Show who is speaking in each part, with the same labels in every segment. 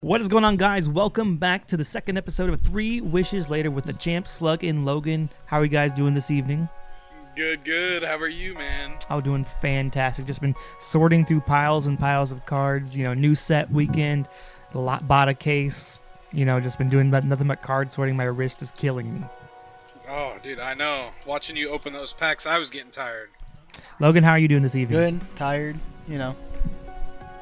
Speaker 1: What is going on, guys? Welcome back to the second episode of 3 Wishes Later with the champ, Slug and Logan. How are you guys doing this evening?
Speaker 2: Good. How are you, man?
Speaker 1: Oh, doing fantastic. Just been sorting through piles and piles of cards. You know, new set weekend, bought a case. You know, just been doing nothing but card sorting. My wrist is killing me.
Speaker 2: Oh, dude, I know. Watching you open those packs, I was getting tired.
Speaker 1: Logan, how are you doing this evening?
Speaker 3: Good, tired, you know.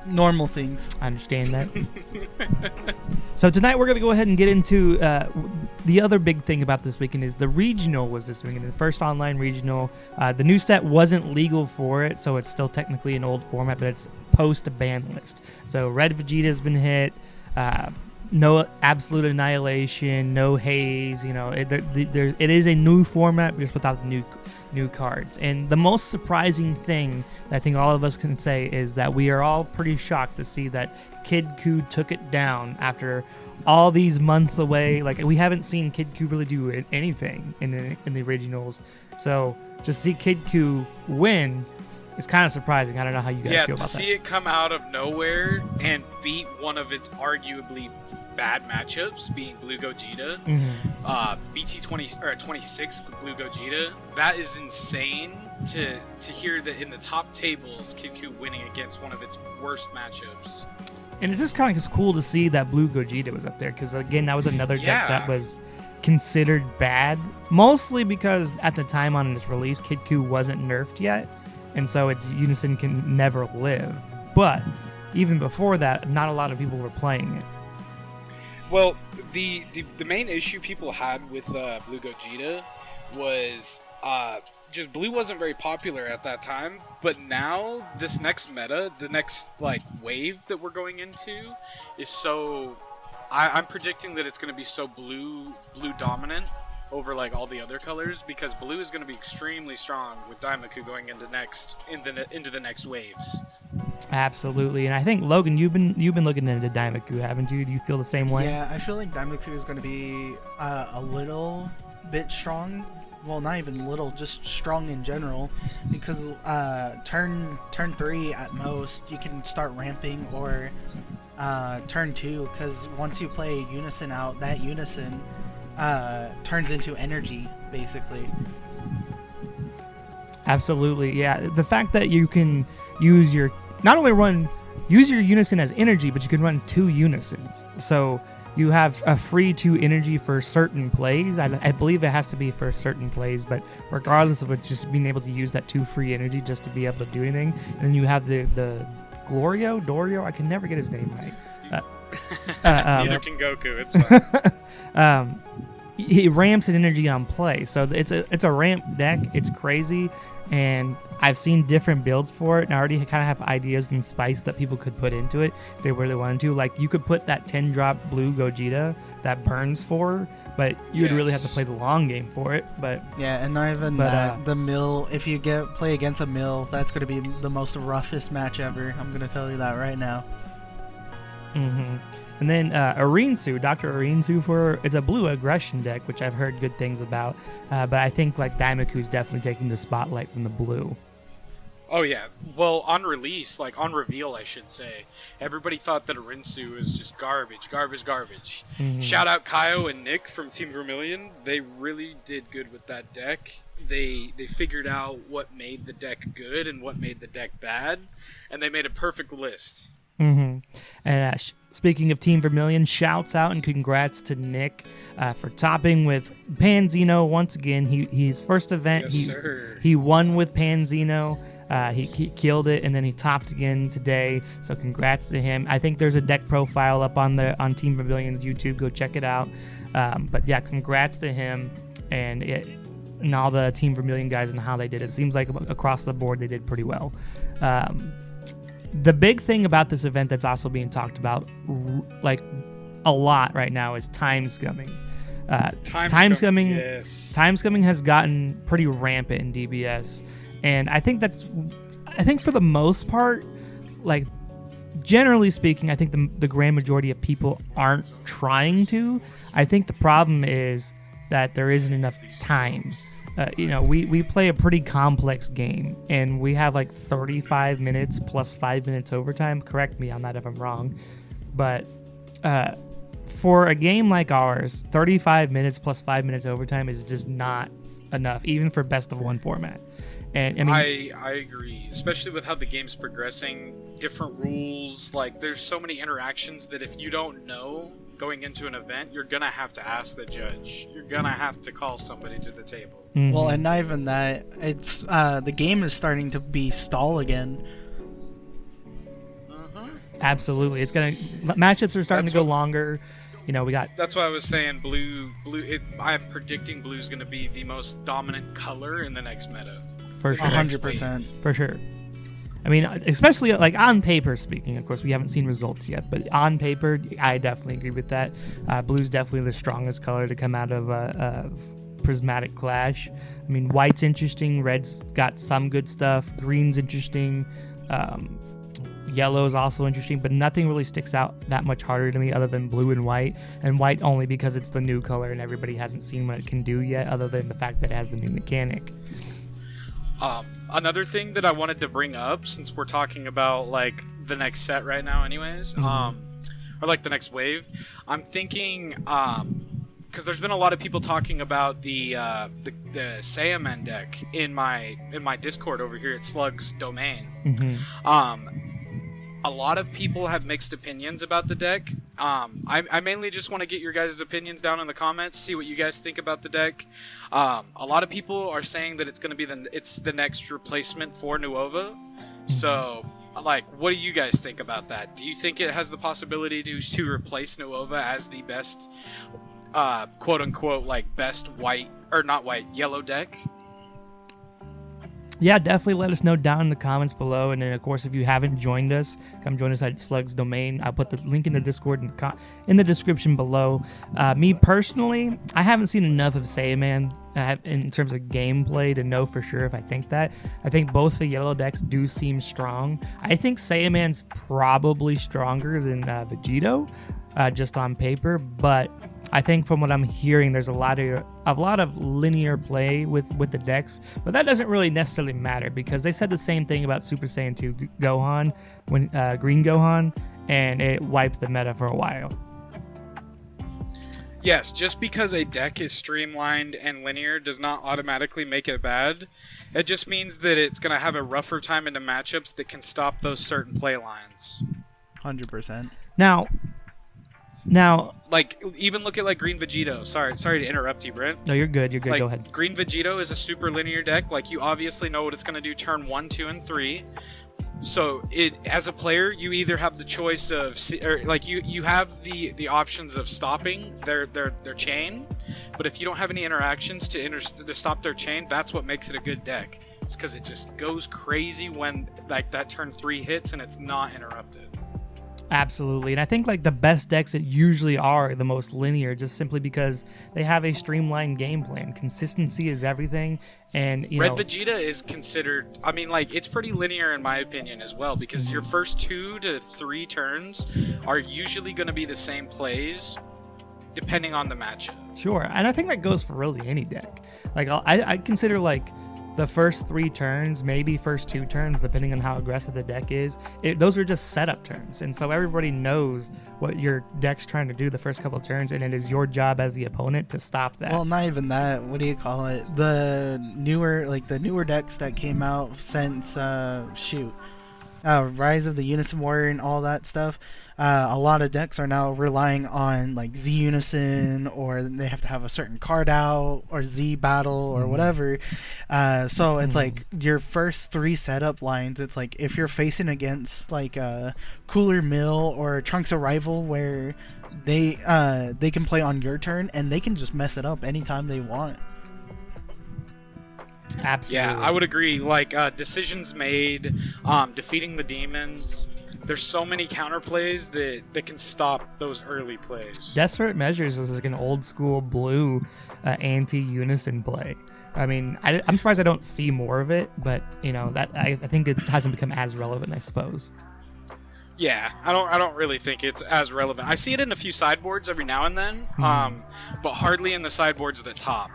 Speaker 3: Normal things.
Speaker 1: I understand that. So tonight we're going to go ahead and get into the other big thing about this weekend is the regional was this weekend. The first online regional. The new set wasn't legal for it, so it's still technically an old format, but it's post-ban list. So Red Vegeta's been hit. No Absolute Annihilation, no Haze. You know, it is a new format just without the new cards. And the most surprising thing that I think all of us can say is that we are all pretty shocked to see that Kid Ku took it down after all these months away. Like, we haven't seen Kid Ku really do anything in the originals. So to see Kid Ku win is kind of surprising. I don't know how you guys feel about that.
Speaker 2: Yeah, to see it come out of nowhere and beat one of its arguably bad matchups, being Blue Gogeta, BT20 or 26 Blue Gogeta, that is insane to hear that in the top tables, Kid Ku winning against one of its worst matchups.
Speaker 1: And it's just kind of cool to see that Blue Gogeta was up there, because again, that was another deck that was considered bad, mostly because at the time on its release, Kid Ku wasn't nerfed yet, and so its Unison can never live. But even before that, not a lot of people were playing it.
Speaker 2: Well, the main issue people had with Blue Gogeta was just Blue wasn't very popular at that time, but now this next meta, the next wave that we're going into, is so I'm predicting that it's going to be so blue dominant over all the other colors, because Blue is going to be extremely strong with Daimaku going into the next waves.
Speaker 1: Absolutely, and I think Logan, you've been looking into Daimaku, haven't you? Do you feel the same way?
Speaker 3: Yeah, I feel like Daimaku is going to be a little bit strong. Well, not even little, just strong in general, because turn 3 at most you can start ramping, or turn 2, because once you play Unison out, that Unison turns into energy basically.
Speaker 1: Absolutely, yeah. The fact that you can use your Unison as energy, but you can run 2 Unisons. So you have a free 2 energy for certain plays. I believe it has to be for certain plays, but regardless of it, just being able to use that 2 free energy just to be able to do anything. And then you have the Dorio, I can never get his name right.
Speaker 2: Neither can Goku, it's fine.
Speaker 1: He ramps an energy on play, so it's a ramp deck. It's crazy, and I've seen different builds for it, and I already kind of have ideas and spice that people could put into it if they really wanted to. Like, you could put that 10-drop Blue Gogeta that burns 4, but you would really have to play the long game for it. But
Speaker 3: yeah, and not even that. The mill, if you play against a mill, that's going to be the most roughest match ever. I'm going to tell you that right now.
Speaker 1: And then Arinsu, Dr. Arinsu it's a blue aggression deck, which I've heard good things about. But I think Daimaku is definitely taking the spotlight from the blue.
Speaker 2: Oh yeah. Well, on release, on reveal, I should say, everybody thought that Arinsu was just garbage. Shout out Kaio and Nick from Team Vermilion. They really did good with that deck. They figured out what made the deck good and what made the deck bad, and they made a perfect list.
Speaker 1: And speaking of Team Vermilion, shouts out and congrats to Nick for topping with Panzino once again. His first event, he won with Panzino. He killed it, and then he topped again today. So congrats to him. I think there's a deck profile up on Team Vermilion's YouTube. Go check it out. But yeah, congrats to him and all the Team Vermilion guys and how they did it. Seems like across the board they did pretty well. The big thing about this event that's also being talked about a lot right now is time scumming. Time scumming has gotten pretty rampant in DBS, and I think for the most part, generally speaking, I think the grand majority of people aren't trying to. I think the problem is that there isn't enough time. We play a pretty complex game, and we have 35 minutes plus 5 minutes overtime. Correct me on that if I'm wrong. But for a game like ours, 35 minutes plus 5 minutes overtime is just not enough, even for best of one format. And I mean,
Speaker 2: I agree, especially with how the game's progressing, different rules. Like, there's so many interactions that if you don't know going into an event, you're gonna have to ask the judge. You're gonna have to call somebody to the table.
Speaker 1: Mm-hmm.
Speaker 3: Well, and not even that. It's the game is starting to be stall again.
Speaker 1: Absolutely, it's gonna matchups are starting to go longer. You know, we got.
Speaker 2: That's why I was saying blue. I'm predicting blue's gonna be the most dominant color in the next meta.
Speaker 1: For sure,
Speaker 3: 100%.
Speaker 1: For sure. I mean, especially like on paper speaking. Of course, we haven't seen results yet, but on paper, I definitely agree with that. Blue's definitely the strongest color to come out of Prismatic Clash. I mean, white's interesting. Red's got some good stuff. Green's interesting. Yellow is also interesting, but nothing really sticks out that much harder to me other than blue and white only because it's the new color and everybody hasn't seen what it can do yet, other than the fact that it has the new mechanic.
Speaker 2: Another thing that I wanted to bring up, since we're talking about like the next set right now anyways, or like the next wave, I'm thinking because there's been a lot of people talking about the SCUMMING deck in my Discord over here at Slug's domain. A lot of people have mixed opinions about the deck. I mainly just want to get your guys' opinions down in the comments, see what you guys think about the deck. A lot of people are saying that it's going to be the next replacement for Nuova. So, like, what do you guys think about that? Do you think it has the possibility to replace Nuova as the best, quote unquote, like best white or not white, yellow deck?
Speaker 1: Yeah, definitely let us know down in the comments below. And then, of course, if you haven't joined us, come join us at Slug's domain. I'll put the link in the Discord in the description below. Me personally, I haven't seen enough of SCUMMING in terms of gameplay to know for sure if I think that. I think both the yellow decks do seem strong. I think SCUMMING's probably stronger than Vegito, just on paper, but I think from what I'm hearing, there's a lot of linear play with the decks, but that doesn't really necessarily matter because they said the same thing about Super Saiyan 2 Gohan when Green Gohan, and it wiped the meta for a while.
Speaker 2: Yes, just because a deck is streamlined and linear does not automatically make it bad. It just means that it's going to have a rougher time into matchups that can stop those certain play lines.
Speaker 3: 100%.
Speaker 1: Now,
Speaker 2: like, even look at like Green Vegito. Sorry to interrupt you, Brent.
Speaker 1: No, you're good. You're good.
Speaker 2: Like,
Speaker 1: go ahead.
Speaker 2: Green Vegito is a super linear deck. Like, you obviously know what it's going to do turn 1, 2, and 3. So, as a player, you either have the choice of, or like you have the options of stopping their chain, but if you don't have any interactions to stop their chain, that's what makes it a good deck. It's because it just goes crazy when like that turn 3 hits and it's not interrupted.
Speaker 1: Absolutely, and I think like the best decks that usually are the most linear, just simply because they have a streamlined game plan. Consistency is everything, and
Speaker 2: Red Vegeta is considered. I mean, like it's pretty linear in my opinion as well, because your first 2 to 3 turns are usually going to be the same plays, depending on the matchup.
Speaker 1: Sure, and I think that goes for really any deck. Like I consider like the first 3 turns, maybe first 2 turns, depending on how aggressive the deck is, those are just setup turns. And so everybody knows what your deck's trying to do the first couple of turns, and it is your job as the opponent to stop that.
Speaker 3: Well, not even that. What do you call it? The newer decks that came out since Rise of the Unison Warrior and all that stuff. A lot of decks are now relying on like Z Unison, or they have to have a certain card out, or Z Battle, or whatever. So it's like your first 3 setup lines. It's like if you're facing against like a Cooler Mill or Trunks Arrival, where they can play on your turn and they can just mess it up anytime they want.
Speaker 1: Absolutely.
Speaker 2: Yeah, I would agree. Like decisions made, defeating the demons. There's so many counterplays that can stop those early plays.
Speaker 1: Desperate Measures is like an old school blue anti-unison play. I mean, I'm surprised I don't see more of it, but that I think it hasn't become as relevant, I suppose.
Speaker 2: Yeah, I don't really think it's as relevant. I see it in a few sideboards every now and then, but hardly in the sideboards at the top.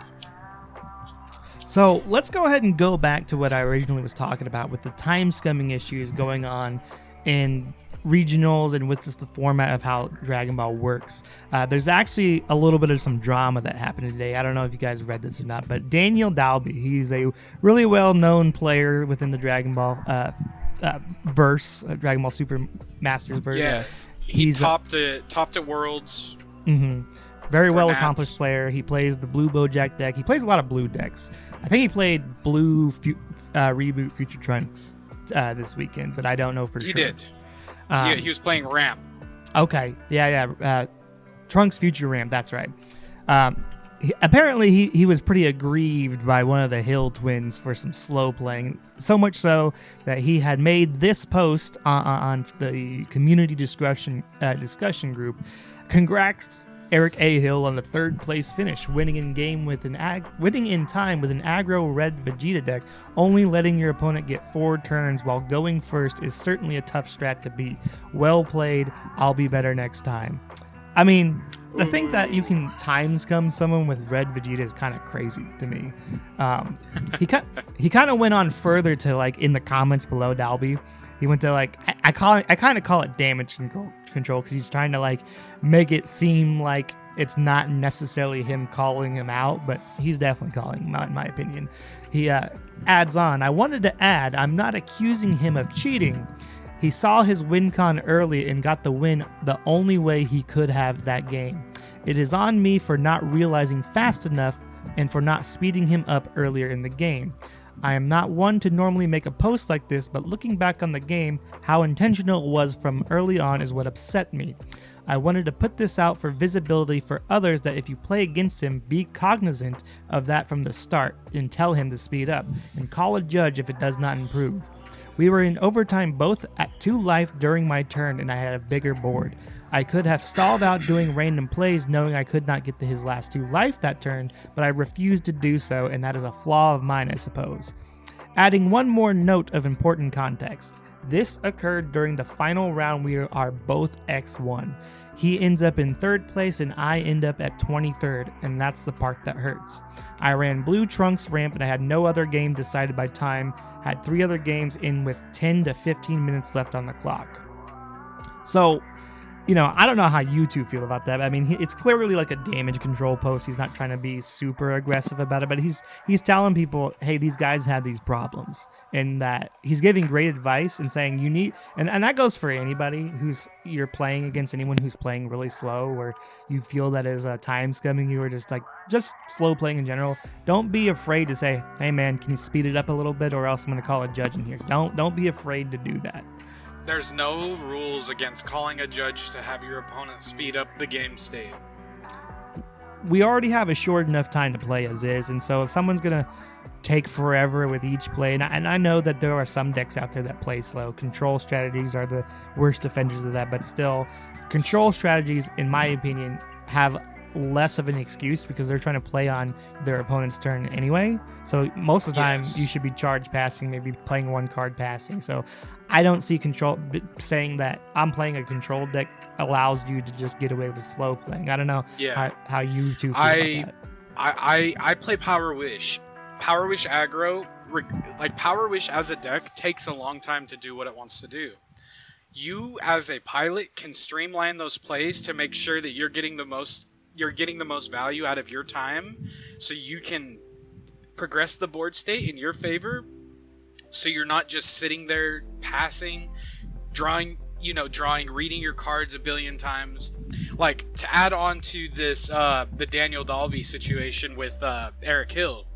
Speaker 1: So let's go ahead and go back to what I originally was talking about with the time scumming issues going on in regionals and with just the format of how Dragon Ball works. There's actually a little bit of some drama that happened today. I don't know if you guys read this or not, but Daniel Dalby, he's a really well-known player within the Dragon Ball verse, Dragon Ball Super Masters verse.
Speaker 2: Yes, he topped at Worlds.
Speaker 1: Very well accomplished player. He plays the blue Bojack deck. He plays a lot of blue decks. I think he played blue Reboot Future Trunks this weekend, but I don't know for sure.
Speaker 2: He did. He was playing Ramp.
Speaker 1: Okay. Yeah. Trunks Future Ramp. That's right. Apparently, he was pretty aggrieved by one of the Hill twins for some slow playing. So much so that he had made this post on the community discussion group. Congrats, Eric A. Hill, on the third place finish, winning in time with an aggro red Vegeta deck. Only letting your opponent get 4 turns while going first is certainly a tough strat to beat. Well played. I'll be better next time. I mean, the thing that you can time scum someone with red Vegeta is kind of crazy to me. He kind of went on further to, like, in the comments below Dalby. He went to, like, I kind of call it damage control because he's trying to, like, make it seem like it's not necessarily him calling him out, but he's definitely calling him out, in my opinion. He adds on, I wanted to add, I'm not accusing him of cheating. He saw his win con early and got the win the only way he could have that game. It is on me for not realizing fast enough and for not speeding him up earlier in the game. I am not one to normally make a post like this, but looking back on the game, how intentional it was from early on is what upset me. I wanted to put this out for visibility for others that if you play against him, be cognizant of that from the start and tell him to speed up, and call a judge if it does not improve. We were in overtime both at 2 life during my turn and I had a bigger board. I could have stalled out doing random plays knowing I could not get to his last 2 life that turn, but I refused to do so, and that is a flaw of mine, I suppose. Adding one more note of important context. This occurred during the final round. We are both X1. He ends up in 3rd place and I end up at 23rd, and that's the part that hurts. I ran blue Trunks Ramp and I had no other game decided by time, had 3 other games in with 10 to 15 minutes left on the clock. So, you know, I don't know how you two feel about that. I mean, it's clearly like a damage control post. He's not trying to be super aggressive about it, but he's telling people, hey, these guys had these problems, and that he's giving great advice and saying you need, and that goes for anybody you're playing against, anyone who's playing really slow, or you feel that is time scumming you, or just slow playing in general. Don't be afraid to say, hey man, can you speed it up a little bit, or else I'm going to call a judge in here. Don't be afraid to do that.
Speaker 2: There's no rules against calling a judge to have your opponent speed up the game state.
Speaker 1: We already have a short enough time to play as is, and so if someone's going to take forever with each play, and I know that there are some decks out there that play slow. Control strategies are the worst offenders of that, but still, control strategies, in my opinion, have less of an excuse because they're trying to play on their opponent's turn anyway. So most of the time, you should be charge passing, maybe playing 1 card passing. So I don't see control saying that I'm playing a control deck allows you to just get away with slow playing. I don't know how you two feel about that.
Speaker 2: I play Power Wish. Power Wish aggro, like Power Wish as a deck, takes a long time to do what it wants to do. You as a pilot can streamline those plays to make sure that you're getting the most value out of your time, so you can progress the board state in your favor, so you're not just sitting there passing, drawing, reading your cards a billion times. Like, to add on to this, the Daniel Dalby situation with Eric Hill,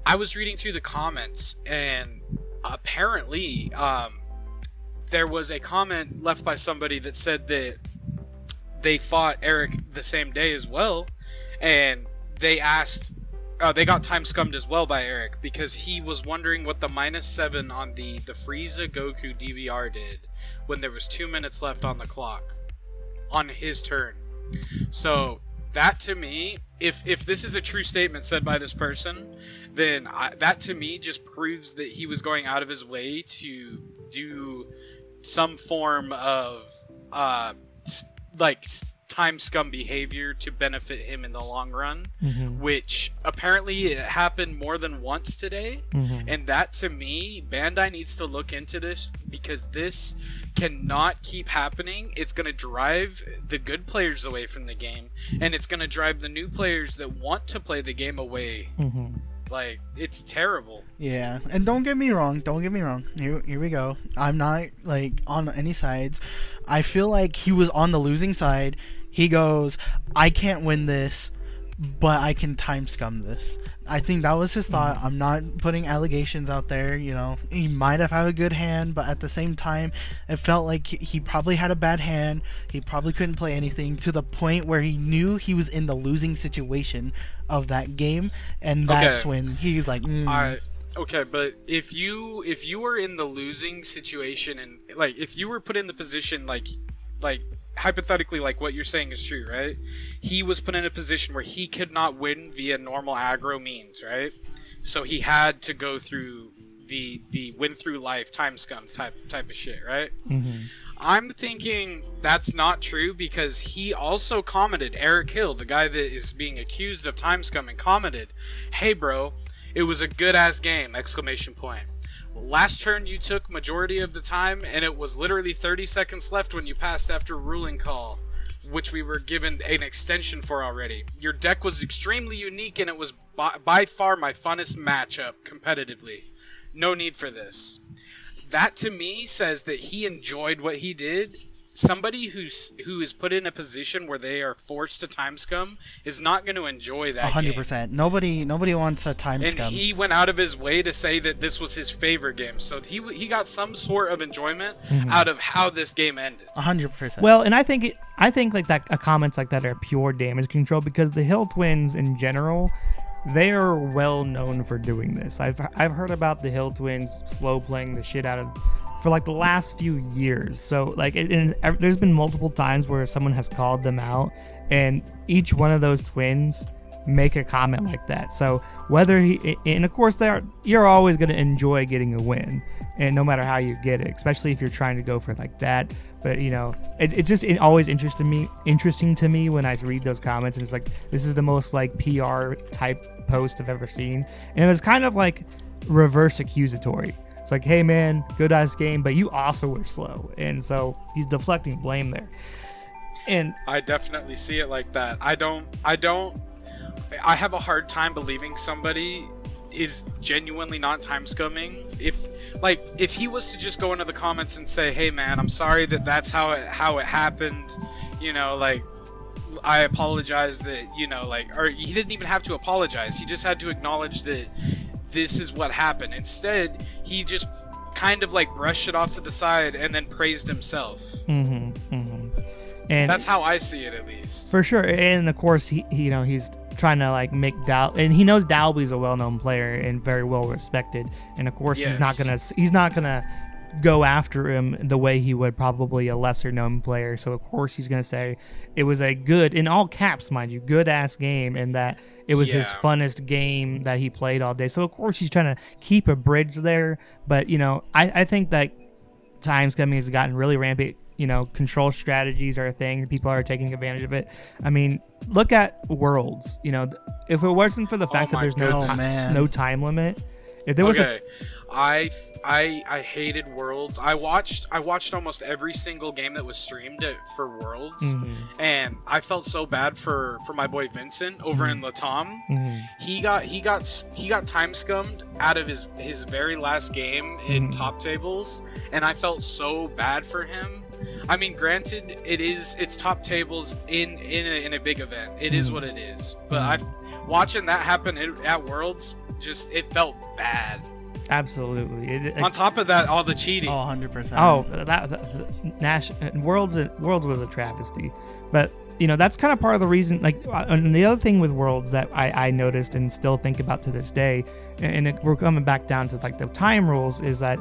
Speaker 2: I was reading through the comments, and apparently there was a comment left by somebody that said that they fought Eric the same day as well, and they got time scummed as well by Eric because he was wondering what the -7 on the Frieza Goku DBR did when there was 2 minutes left on the clock on his turn. So that, to me, if this is a true statement said by this person, then that to me just proves that he was going out of his way to do some form of time scum behavior to benefit him in the long run,
Speaker 1: Mm-hmm.
Speaker 2: which apparently it happened more than once today.
Speaker 1: Mm-hmm.
Speaker 2: And that, to me, Bandai needs to look into this, because this cannot keep happening. It's going to drive the good players away from the game, and it's going to drive the new players that want to play the game away.
Speaker 1: Mm-hmm.
Speaker 2: Like, it's terrible.
Speaker 3: Yeah, and don't get me wrong. Here we go. I'm not like on any sides. I feel like he was on the losing side. He goes, I can't win this, but I can time scum this. I think that was his thought. I'm not putting allegations out there. You know, he might have had a good hand, but at the same time, it felt like he probably had a bad hand. He probably couldn't play anything, to the point where he knew he was in the losing situation of that game, and that's when he was like,
Speaker 2: Okay, but if you were in the losing situation, and like if you were put in the position, like hypothetically, like what you're saying is true, right? He was put in a position where he could not win via normal aggro means, right? So he had to go through the win through life time scum type of shit, right?
Speaker 1: Mm-hmm.
Speaker 2: I'm thinking that's not true, because he also commented, Eric Hill, the guy that is being accused of time scumming, commented, "Hey bro, it was a good ass game!" ! Last turn you took majority of the time, and it was literally 30 seconds left when you passed after ruling call, which we were given an extension for already. Your deck was extremely unique, and it was by far my funnest matchup competitively. No need for this. That to me says that he enjoyed what he did. Somebody who is put in a position where they are forced to time scum is not going to enjoy that
Speaker 3: 100%.
Speaker 2: game.
Speaker 3: Nobody wants a time scum.
Speaker 2: And he went out of his way to say that this was his favorite game. So he got some sort of enjoyment out of how this game ended.
Speaker 3: 100%.
Speaker 1: Well, and I think like that comments like that are pure damage control, because the Hill Twins in general, they are well known for doing this. I've heard about the Hill Twins slow playing the shit out of for like the last few years. So like there's been multiple times where someone has called them out, and each one of those twins make a comment like that. So whether and of course you're always going to enjoy getting a win, and no matter how you get it, especially if you're trying to go for like that. But you know, it always interesting to me when I read those comments, and it's like, this is the most like PR type post I've ever seen, and it was kind of like reverse accusatory. It's like, hey man, good ass game, but you also were slow, and so he's deflecting blame there. And
Speaker 2: I definitely see it like that. I have a hard time believing somebody is genuinely not time scumming. If he was to just go into the comments and say, hey man, I'm sorry that's how it happened, you know, like, I apologize that, you know, like, or he didn't even have to apologize. He just had to acknowledge that this is what happened. Instead, he just kind of like brushed it off to the side and then praised himself. And that's how I see it, at least.
Speaker 1: For sure. And of course, he's trying to like make and he knows Dalby's a well-known player and very well respected. And of course, he's not gonna go after him the way he would probably a lesser known player. So of course he's gonna say it was a good, in all caps mind you, good ass game, and that it was his funnest game that he played all day. So of course he's trying to keep a bridge there. But you know, I think that time scumming has gotten really rampant. You know, control strategies are a thing. People are taking advantage of it. I mean, look at Worlds. You know, if it wasn't for the fact that there's no time limit, if there was
Speaker 2: I hated Worlds. I watched almost every single game that was streamed for Worlds, and I felt so bad for my boy Vincent over in Latam. He got time scummed out of his very last game in top tables, and I felt so bad for him. I mean, granted, it's top tables in a big event. It is what it is. But watching that happen at Worlds, it felt bad.
Speaker 1: Absolutely.
Speaker 2: On top of that, all the cheating.
Speaker 3: Oh, 100%.
Speaker 1: Oh, Worlds was a travesty. But you know, that's kind of part of the reason. Like, and the other thing with Worlds that I noticed and still think about to this day, and we're coming back down to like the time rules, is that.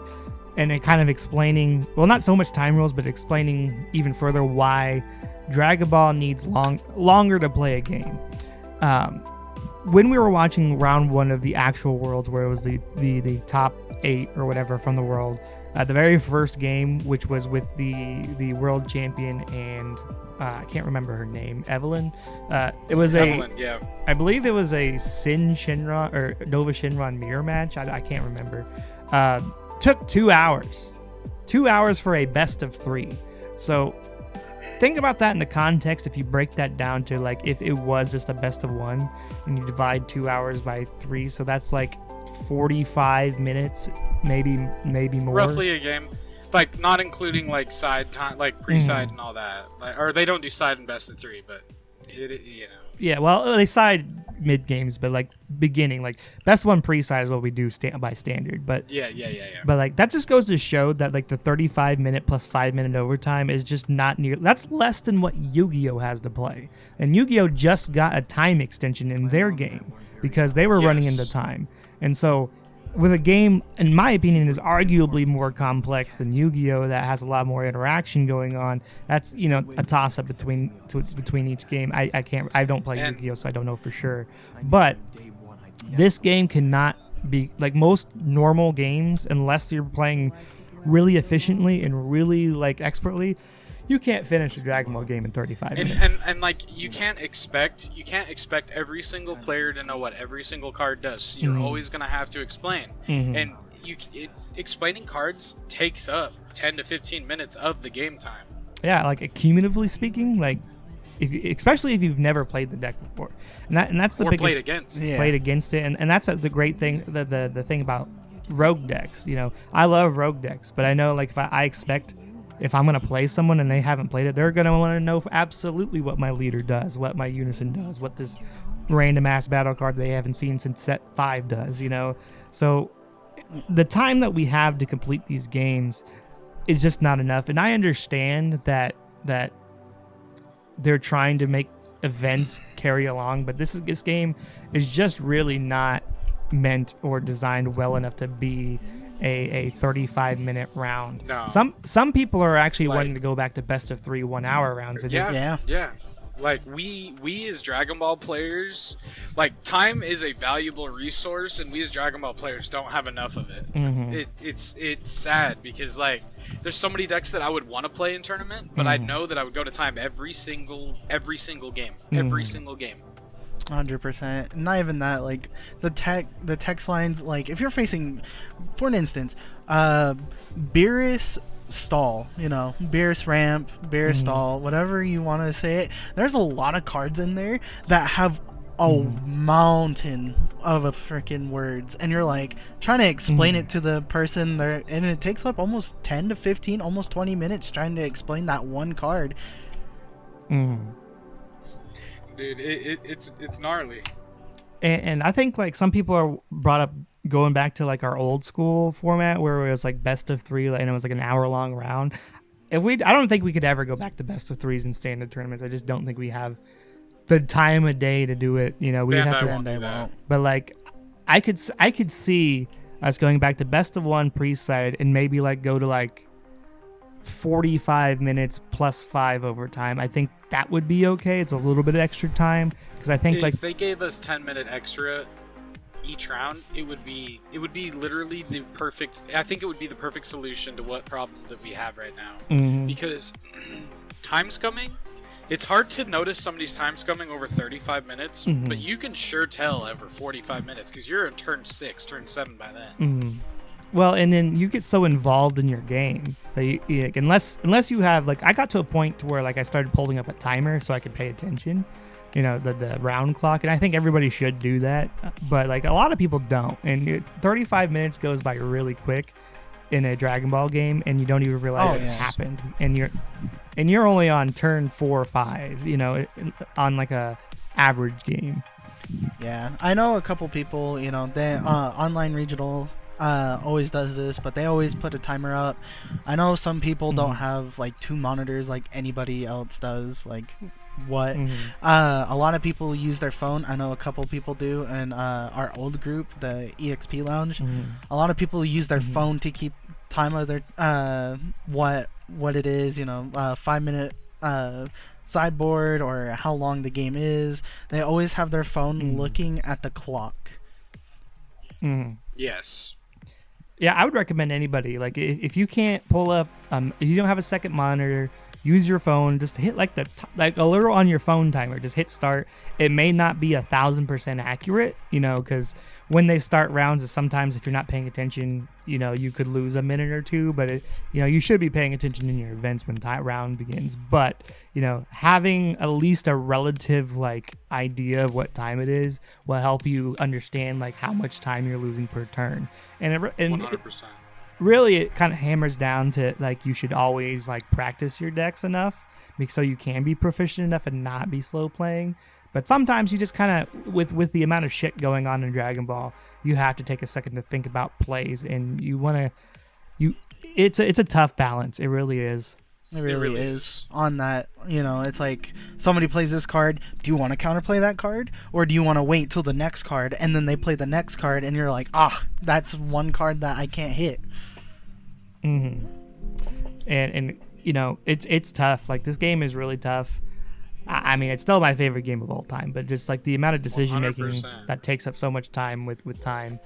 Speaker 1: And it kind of explaining, well, not so much time rules, but explaining even further why Dragonball needs longer to play a game. When we were watching round one of the actual Worlds, where it was the top 8 or whatever from the world, The very first game, which was with the world champion and I can't remember her name, Evelyn. It was
Speaker 2: Evelyn, yeah.
Speaker 1: I believe it was a Sin Shinron or Nova Shinron mirror match. I can't remember. Took 2 hours. 2 hours for a best of 3. So think about that in the context. If you break that down to like if it was just a best of 1 and you divide 2 hours by 3, so that's like 45 minutes, maybe more.
Speaker 2: Roughly a game, like not including like side time, like pre-side and all that. Like, or they don't do side in best of 3, but you know.
Speaker 1: Yeah, well, they side mid games, but like beginning, like best one pre-side is what we do by standard. But
Speaker 2: yeah.
Speaker 1: But like that just goes to show that like the 35-minute plus 5-minute overtime is just not near. That's less than what Yu-Gi-Oh has to play, and Yu-Gi-Oh just got a time extension in their game because they were running into time, and so. With a game, in my opinion, is arguably more complex than Yu-Gi-Oh that has a lot more interaction going on. That's a toss-up between each game. I don't play Yu-Gi-Oh, so I don't know for sure. But this game cannot be like most normal games unless you're playing really efficiently and really like expertly. You can't finish a Dragon Ball game in 35 minutes.
Speaker 2: And like you can't expect every single player to know what every single card does. So you're always gonna have to explain. And explaining cards takes up 10 to 15 minutes of the game time.
Speaker 1: Yeah, like cumulatively speaking, like especially if you've never played the deck before, and that's the biggest, played against it, and that's the great thing, the thing about rogue decks. I love rogue decks, but I know like I expect. If I'm going to play someone and they haven't played it, they're going to want to know absolutely what my leader does, what my unison does, what this random ass battle card they haven't seen since set 5 does, So the time that we have to complete these games is just not enough. And I understand that they're trying to make events carry along, but this game is just really not meant or designed well enough to be a 35-minute round.
Speaker 2: No.
Speaker 1: Some people are actually wanting to go back to best of 3 1-hour rounds. And
Speaker 2: yeah. Like we as Dragon Ball players, like time is a valuable resource, and we as Dragon Ball players don't have enough of it. It's sad because like there's so many decks that I would want to play in tournament, but I know that I would go to time every single game, every single game.
Speaker 3: 100%. Not even that, like the text lines, like if you're facing, for an instance, Beerus stall, Beerus ramp, Beerus stall, whatever you want to say it, there's a lot of cards in there that have a mountain of a freaking words, and you're like trying to explain it to the person there, and it takes up almost 10 to 15, almost 20 minutes trying to explain that one card.
Speaker 2: Dude, it's gnarly.
Speaker 1: And I think like some people are brought up going back to like our old school format where it was like best of 3 and it was like an hour-long round. I don't think we could ever go back to best of 3s in standard tournaments. I just don't think we have the time of day to do it. We'd have to. But like, I could see us going back to best of 1 pre-side and maybe like go to like 45 minutes plus 5 overtime. I think that would be okay. It's a little bit of extra time because I think
Speaker 2: if they gave us 10-minute extra each round, it would be literally the perfect. I think it would be the perfect solution to what problem that we have right now. Because time scumming, it's hard to notice somebody's time scumming over 35 minutes, but you can sure tell over 45 minutes because you're in turn 6, turn 7 by then.
Speaker 1: Well, and then you get so involved in your game that unless you have like, I got to a point to where like I started pulling up a timer so I could pay attention, the round clock, and I think everybody should do that, but like a lot of people don't, and 35 minutes goes by really quick in a Dragon Ball game, and you don't even realize it happened, and you're only on turn 4 or 5, on like a average game.
Speaker 3: Yeah, I know a couple people, they online regional always does this, but they always put a timer up. I know some people don't have like 2 monitors like anybody else does. Like what? A lot of people use their phone. I know a couple people do, and our old group, the EXP Lounge, a lot of people use their phone to keep time of their what it is. 5-minute sideboard or how long the game is. They always have their phone looking at the clock.
Speaker 2: Yes.
Speaker 1: Yeah, I would recommend anybody. Like, if you can't pull up, if you don't have a second monitor, use your phone. Just hit like a little on your phone timer. Just hit start. It may not be 1,000% accurate, because when they start rounds, sometimes if you're not paying attention, you could lose a minute or two. But you should be paying attention in your events when round begins. But having at least a relative idea of what time it is will help you understand how much time you're losing per turn. And
Speaker 2: 100%.
Speaker 1: Really, it kind of hammers down to you should always practice your decks enough so you can be proficient enough and not be slow playing. But sometimes you just kind of, with the amount of shit going on in Dragon Ball, you have to take a second to think about plays, and it's a tough balance. It really is.
Speaker 3: It really is. On that, it's like somebody plays this card. Do you want to counterplay that card, or do you want to wait till the next card and then they play the next card and you're like, that's one card that I can't hit.
Speaker 1: Mm-hmm. And it's tough. This game is really tough. I mean, it's still my favorite game of all time, but just the amount of decision making
Speaker 2: 100%.
Speaker 1: that takes up so much time with time.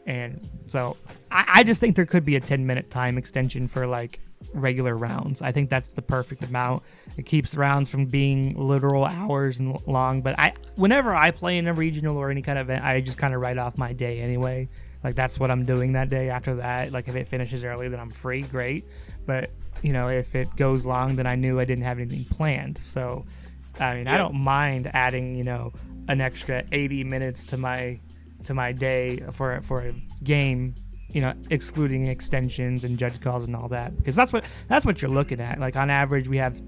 Speaker 1: And so I just think there could be a 10-minute time extension for regular rounds. I think that's the perfect amount. It keeps rounds from being literal hours and long. But whenever I play in a regional or any kind of event, I just kind of write off my day anyway. That's what I'm doing that day. After that, if it finishes early, then I'm free, great. But if it goes long, then I knew I didn't have anything planned. So I mean, I don't mind adding an extra 80 minutes to my day for a game, excluding extensions and judge calls and all that, because that's what you're looking at. On average, we have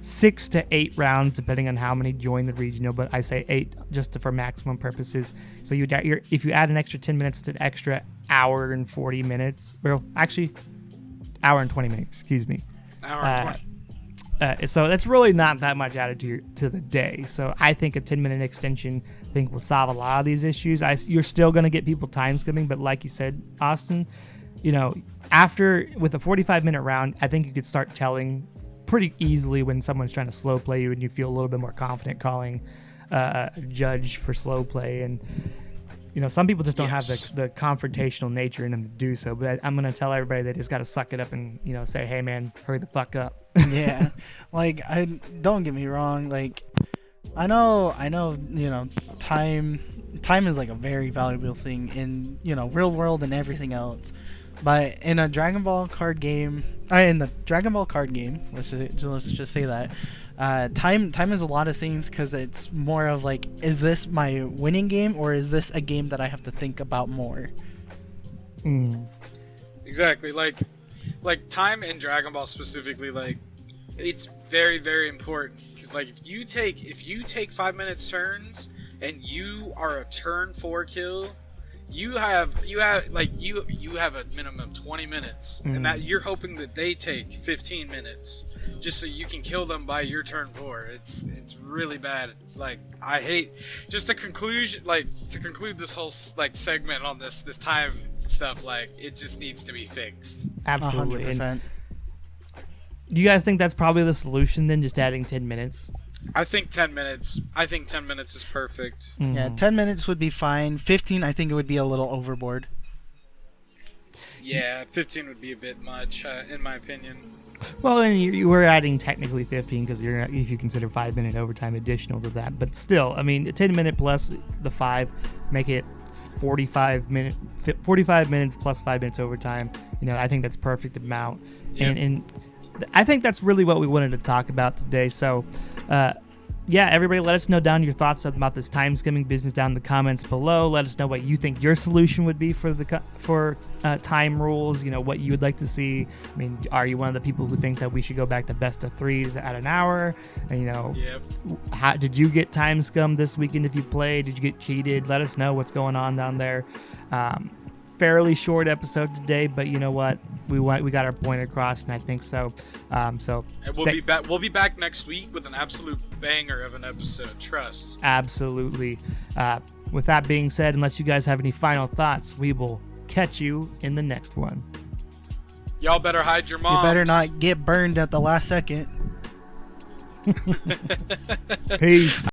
Speaker 1: 6 to 8 rounds depending on how many join the regional, but I say 8 just for maximum purposes. So if you add an extra 10 minutes, it's an extra hour and 40 minutes. Well, actually, hour and 20 minutes. Excuse me.
Speaker 2: Hour and 20.
Speaker 1: So that's really not that much added to the day. So I think a 10-minute extension will solve a lot of these issues. You're still going to get people time skimming, but like you said, Austin, with a 45-minute round, I think you could start telling pretty easily when someone's trying to slow play you, and you feel a little bit more confident calling a judge for slow play. And some people just don't have the confrontational nature in them to do so. But I'm going to tell everybody they just got to suck it up and say, hey man, hurry the fuck up.
Speaker 3: Yeah, I don't get me wrong. I know, time is a very valuable thing in real world and everything else. But in a Dragon Ball card game, let's just say that time is a lot of things, because it's more of is this my winning game, or is this a game that I have to think about more?
Speaker 2: Exactly. Like time in Dragon Ball specifically, it's very, very important, because if you take 5 minutes turns and you are a turn 4 kill, you have a minimum 20 minutes, and that you're hoping that they take 15 minutes just so you can kill them by your turn 4. It's really bad. I hate, just to conclude this whole segment on this time stuff, it just needs to be fixed.
Speaker 1: Absolutely.
Speaker 3: 100%.
Speaker 1: Do you guys think that's probably the solution then, just adding 10 minutes?
Speaker 2: I think 10 minutes. I think 10 minutes is perfect.
Speaker 1: Mm-hmm.
Speaker 3: Yeah, 10 minutes would be fine. 15, I think it would be a little overboard.
Speaker 2: Yeah, 15 would be a bit much, in my opinion.
Speaker 1: Well, and you were adding technically 15 because if you consider 5-minute overtime additional to that. But still, I mean, 10 minute plus the 5, make it 45 minutes plus 5 minutes overtime. I think that's perfect amount. Yep. And I think that's really what we wanted to talk about today. So, everybody, let us know down your thoughts about this time skimming business down in the comments below. Let us know what you think your solution would be for time rules. What you would like to see. I mean, are you one of the people who think that we should go back to best of 3s at an hour? And,
Speaker 2: Yep.
Speaker 1: How did you get time scummed this weekend if you played? Did you get cheated? Let us know what's going on down there. Fairly short episode today, but you know what? We got our point across, and I think so. And
Speaker 2: we'll be back next week with an absolute banger of an episode. Trust.
Speaker 1: Absolutely. With that being said, unless you guys have any final thoughts, we will catch you in the next one.
Speaker 2: Y'all better hide your moms.
Speaker 3: You better not get burned at the last second.
Speaker 1: Peace.